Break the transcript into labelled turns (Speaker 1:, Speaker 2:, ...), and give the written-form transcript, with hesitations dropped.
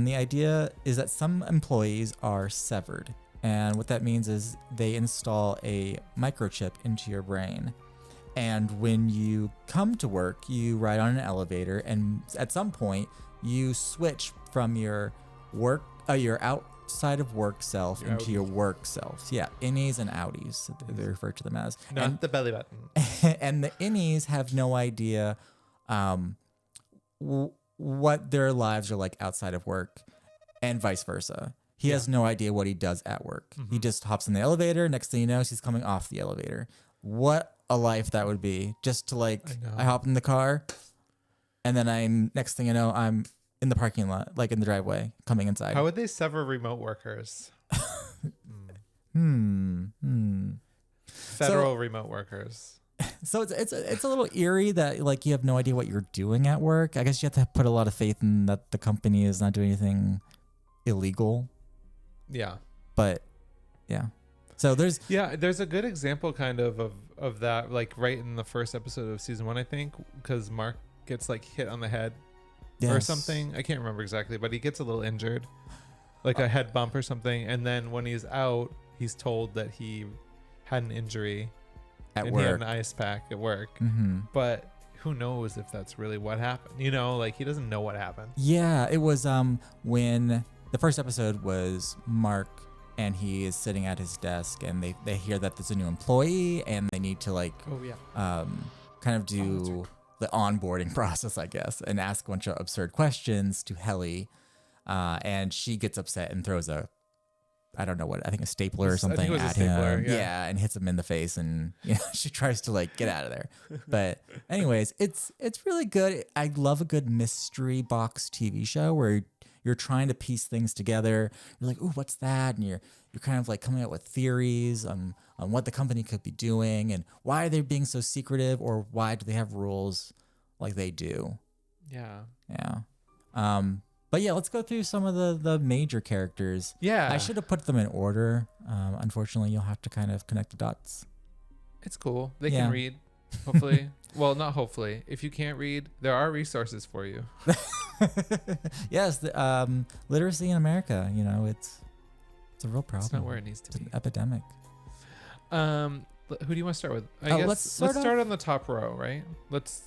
Speaker 1: the idea is that some employees are severed. And what that means is they install a microchip into your brain. And when you come to work, you ride on an elevator, and at some point, you switch from your outside of work self into your work self. Yeah, innies and outies, they refer to them as.
Speaker 2: Not the belly button.
Speaker 1: And the innies have no idea what their lives are like outside of work, and vice versa. He has no idea what he does at work. He just hops in the elevator. Next thing you know, he's coming off the elevator. What a life that would be, just to I hop in the car, and then next thing you know, I'm in the parking lot, like in the driveway, coming inside.
Speaker 2: How would they sever remote workers? Federal remote workers.
Speaker 1: So it's a little eerie that like you have no idea what you're doing at work. I guess you have to put a lot of faith in that the company is not doing anything illegal.
Speaker 2: Yeah.
Speaker 1: But yeah. So there's
Speaker 2: a good example kind of that, like right in the first episode of season 1, I think, because Mark gets like hit on the head or something. I can't remember exactly, but he gets a little injured, like a head bump or something. And then when he's out, he's told that he had an injury
Speaker 1: at
Speaker 2: and
Speaker 1: work.
Speaker 2: he had an ice pack at work. But who knows if that's really what happened? You know, like he doesn't know what happened.
Speaker 1: Yeah, it was when the first episode was Mark, and he is sitting at his desk, and they hear that there's a new employee, and they need to kind of do the onboarding process, I guess, and ask a bunch of absurd questions to Helly, and she gets upset and throws a stapler or something at him. Yeah, and hits him in the face, and she tries to like get out of there. But anyways, it's really good. I love a good mystery box TV show where you're trying to piece things together. You're like, ooh, what's that? And you're kind of like coming up with theories on what the company could be doing and why are they being so secretive, or why do they have rules like they do?
Speaker 2: Yeah.
Speaker 1: But yeah, let's go through some of the major characters.
Speaker 2: Yeah.
Speaker 1: I should have put them in order. Unfortunately, you'll have to kind of connect the dots.
Speaker 2: It's cool. They can read, hopefully. Well, not hopefully. If you can't read, there are resources for you.
Speaker 1: Yes, literacy in America, it's a real problem.
Speaker 2: It's not where it needs to be.
Speaker 1: An epidemic.
Speaker 2: Who do you want to start with? I guess let's start on the top row, right? Let's